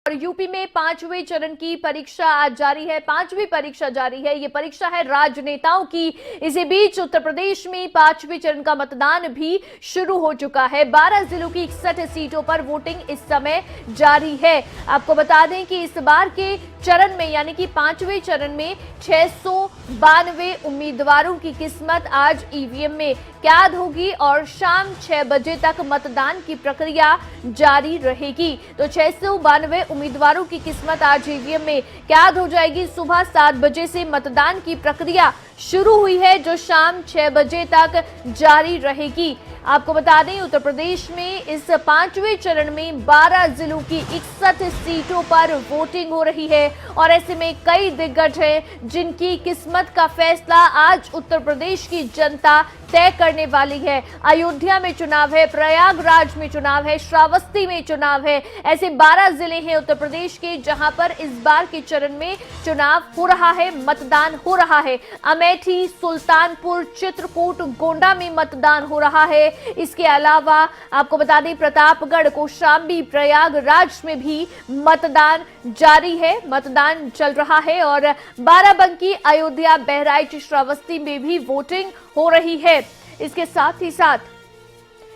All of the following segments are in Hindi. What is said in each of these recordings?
और यूपी में 5वें चरण की परीक्षा आज जारी है। 5वीं परीक्षा जारी है। ये परीक्षा है राजनेताओं की। इसी बीच उत्तर प्रदेश में 5वें चरण का मतदान भी शुरू हो चुका है। 12 जिलों की 61 सीटों पर वोटिंग इस समय जारी है। आपको बता दें कि इस बार के चरण में यानी कि 5वें चरण में 692 उम्मीदवारों की किस्मत आज ईवीएम में कैद होगी और शाम 6 बजे तक मतदान की प्रक्रिया जारी रहेगी। तो 692 उम्मीदवारों की किस्मत आज ईवीएम में कैद हो जाएगी। सुबह 7 बजे से मतदान की प्रक्रिया शुरू हुई है जो शाम 6 बजे तक जारी रहेगी। आपको बता दें उत्तर प्रदेश में इस 5वें चरण में 12 जिलों की 61 सीटों पर वोटिंग हो रही है और ऐसे में कई दिग्गज हैं जिनकी किस्मत का फैसला आज उत्तर प्रदेश की जनता तय करने वाली है। अयोध्या में चुनाव है, प्रयागराज में चुनाव है, श्रावस्ती में चुनाव है। ऐसे 12 जिले हैं उत्तर प्रदेश के जहां पर इस बार के चरण में चुनाव हो रहा है, मतदान हो रहा है। अमेठी, सुल्तानपुर, चित्रकूट, गोंडा में मतदान हो रहा है। इसके अलावा आपको बता दें प्रतापगढ़, कौशाम्बी, प्रयागराज में भी मतदान जारी है, मतदान चल रहा है और बाराबंकी, अयोध्या, बहराइच, श्रावस्ती में भी वोटिंग हो रही है। इसके साथ ही साथ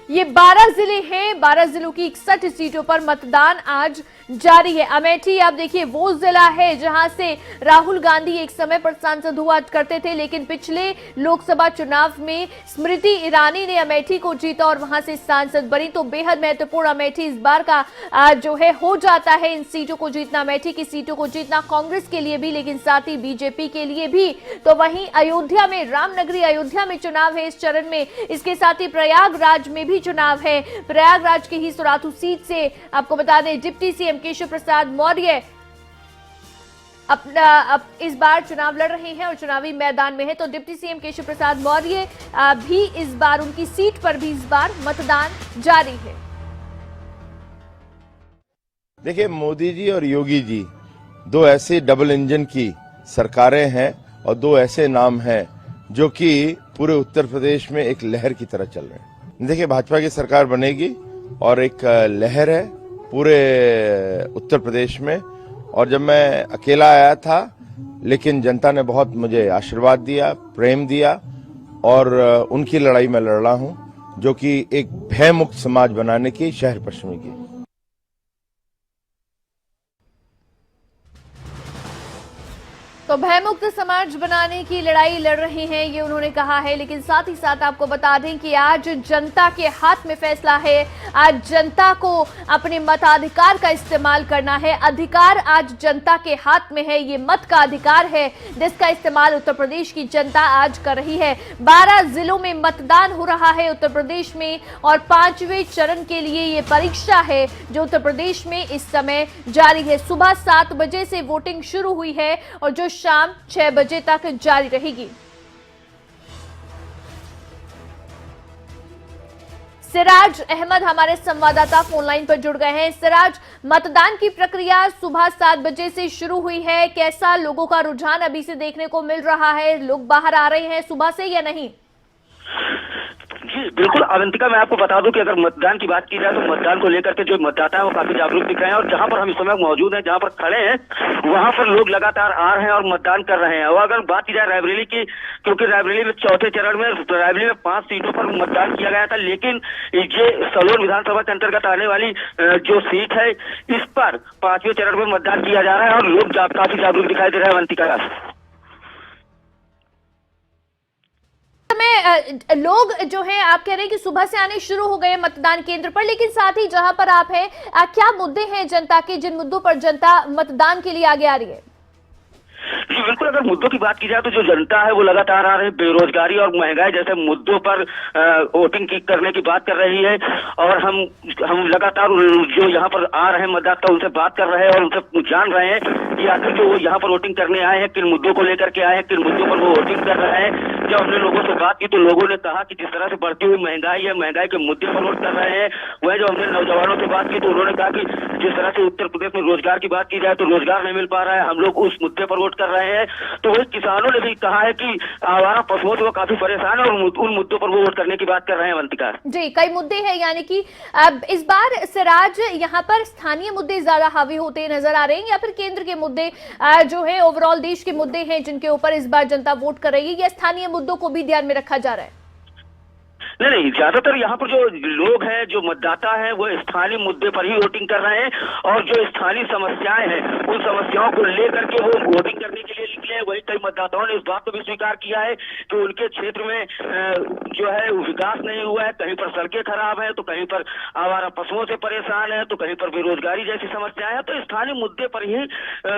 ये 12 जिले हैं, 12 जिलों की 61 सीटों पर मतदान आज जारी है। अमेठी आप देखिए वो जिला है जहां से राहुल गांधी एक समय पर सांसद हुआ करते थे, लेकिन पिछले लोकसभा चुनाव में स्मृति ईरानी ने अमेठी को जीता और वहां से सांसद बनी। तो बेहद महत्वपूर्ण अमेठी इस बार का जो है हो जाता है। इन सीटों को जीतना, अमेठी की सीटों को जीतना कांग्रेस के लिए भी लेकिन साथ ही बीजेपी के लिए भी। तो वहीं अयोध्या में, रामनगरी अयोध्या में चुनाव है इस चरण में। इसके साथ ही प्रयागराज में भी चुनाव है। प्रयागराज की ही सुराथू सीट से आपको बता दें डिप्टी सीएम केशव प्रसाद मौर्य इस बार चुनाव लड़ रहे हैं और चुनावी मैदान में है। तो डिप्टी सीएम केशव प्रसाद मौर्य भी इस बार उनकी सीट पर भी इस बार मतदान जारी है। देखिए मोदी जी और योगी जी दो ऐसे डबल इंजन की सरकारें हैं और दो ऐसे नाम हैं जो कि पूरे उत्तर प्रदेश में एक लहर की तरह चल रहे हैं। देखिए भाजपा की सरकार बनेगी और एक लहर है पूरे उत्तर प्रदेश में। और जब मैं अकेला आया था लेकिन जनता ने बहुत मुझे आशीर्वाद दिया, प्रेम दिया और उनकी लड़ाई मैं लड़ रहा हूं जो कि एक भय मुक्त समाज बनाने की, शहर पश्चिमी की। तो भयमुक्त समाज बनाने की लड़ाई लड़ रहे हैं ये उन्होंने कहा है। लेकिन साथ ही साथ आपको बता दें कि आज जनता के हाथ में फैसला है। आज जनता को अपने मताधिकार का इस्तेमाल करना है। अधिकार आज जनता के हाथ में है। ये मत का अधिकार है जिसका इस्तेमाल उत्तर प्रदेश की जनता आज कर रही है। 12 जिलों में मतदान हो रहा है उत्तर प्रदेश में और 5वें चरण के लिए ये परीक्षा है जो उत्तर प्रदेश में इस समय जारी है। सुबह 7 बजे से वोटिंग शुरू हुई है और जो शाम 6 बजे तक जारी रहेगी। सिराज अहमद हमारे संवाददाता फोन लाइन पर जुड़ गए हैं। सिराज, मतदान की प्रक्रिया सुबह 7 बजे से शुरू हुई है। कैसा लोगों का रुझान अभी से देखने को मिल रहा है? लोग बाहर आ रहे हैं सुबह से या नहीं? जी बिल्कुल अवंतिका, मैं आपको बता दूं कि अगर मतदान की बात की जाए तो मतदान को लेकर के जो मतदाता है वो काफी जागरूक दिख रहे हैं और जहां पर हम इस समय मौजूद हैं, जहां पर खड़े हैं, वहां पर लोग लगातार आ रहे हैं और मतदान कर रहे हैं। और अगर बात की जाए रायबरेली की, क्योंकि रायबरेली में चौथे चरण में रायबरेली में 5 सीटों पर मतदान किया गया था, लेकिन ये सलोन विधानसभा के अंतर्गत आने वाली जो सीट है इस पर 5वें चरण में मतदान किया जा रहा है और लोग काफी जागरूक दिखाई दे रहे हैं। अवंतिका, लोग जो है आप कह रहे हैं कि सुबह से आने शुरू हो गए मतदान केंद्र पर, लेकिन साथ ही जहां पर आप हैं क्या मुद्दे हैं जनता के, जिन मुद्दों पर जनता मतदान के लिए आगे आ रही है? जी बिल्कुल, अगर मुद्दों की बात की जाए तो जो जनता है वो लगातार आ रही है, बेरोजगारी और महंगाई जैसे मुद्दों पर वोटिंग करने की बात कर रही है। और हम लगातार जो यहाँ पर आ रहे हैं मतदाता उनसे बात कर रहे हैं और उनसे जान रहे हैं कि आखिर जो वो यहाँ पर वोटिंग करने आए हैं किन मुद्दों को लेकर के आए हैं, किन मुद्दों पर वो वोटिंग कर रहे हैं। जब हमने लोगों से बात की तो लोगों ने कहा कि जिस तरह से बढ़ती हुई महंगाई है, महंगाई के मुद्दे पर वोट कर रहे हैं। वह जब हमने नौजवानों से बात की तो उन्होंने कहा कि जिस तरह से उत्तर प्रदेश में रोजगार की बात की जाए तो रोजगार नहीं मिल पा रहा है, हम लोग उस मुद्दे पर वोट कर रहे हैं। तो वही किसानों ने भी कहा है कि आवारा पशुओं से वो काफी परेशान है और उन मुद्दों पर वो वोट करने की बात कर रहे हैं। अवंतिका जी, कई मुद्दे हैं, यानी कि अब इस बार सिराज यहाँ पर स्थानीय मुद्दे ज्यादा हावी होते नजर आ रहे हैं या फिर केंद्र के मुद्दे जो है ओवरऑल देश के मुद्दे हैं जिनके ऊपर इस बार जनता वोट कर रही है, या स्थानीय मुद्दों को भी ध्यान में रखा जा रहा है? नहीं, ज्यादातर यहाँ पर जो लोग हैं, जो मतदाता हैं, वो स्थानीय मुद्दे पर ही वोटिंग कर रहे हैं और जो स्थानीय समस्याएं हैं उन समस्याओं को लेकर के वो वोटिंग करने के लिए निकले हैं। वही कई मतदाताओं ने इस बात को भी स्वीकार किया है कि उनके क्षेत्र में जो है विकास नहीं हुआ है, कहीं पर सड़कें खराब है, तो कहीं पर आवारा पशुओं से परेशान है, तो कहीं पर बेरोजगारी जैसी समस्याएं हैं। तो स्थानीय मुद्दे पर ही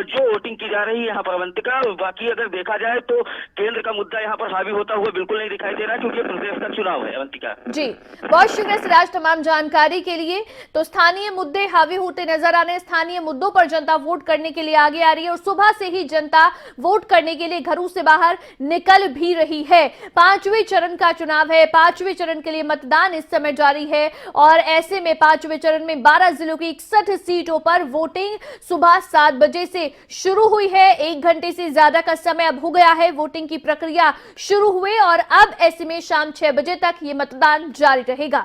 जो वोटिंग की जा रही है यहाँ पर। अवंतिका, बाकी अगर देखा जाए तो केंद्र का मुद्दा यहाँ पर हावी होता हुआ बिल्कुल नहीं दिखाई दे रहा, क्योंकि प्रदेश का चुनाव है। जी, बहुत शुक्रिया सिराज तमाम जानकारी के लिए। तो स्थानीय मुद्दे हावी होते नजर आ रहे हैं, स्थानीय मुद्दों पर जनता वोट करने के लिए आगे आ रही है और सुबह से ही जनता वोट करने के लिए घरों से बाहर निकल भी रही है। 5वें चरण का चुनाव है, 5वें चरण के लिए मतदान इस समय जारी है और ऐसे में 5वें चरण में 12 जिलों की 61 सीटों पर वोटिंग सुबह 7 बजे से शुरू हुई है। 1 घंटे से ज्यादा का समय अब हो गया है वोटिंग की प्रक्रिया शुरू हुए और अब ऐसे में शाम 6 बजे तक ये मतदान जारी रहेगा।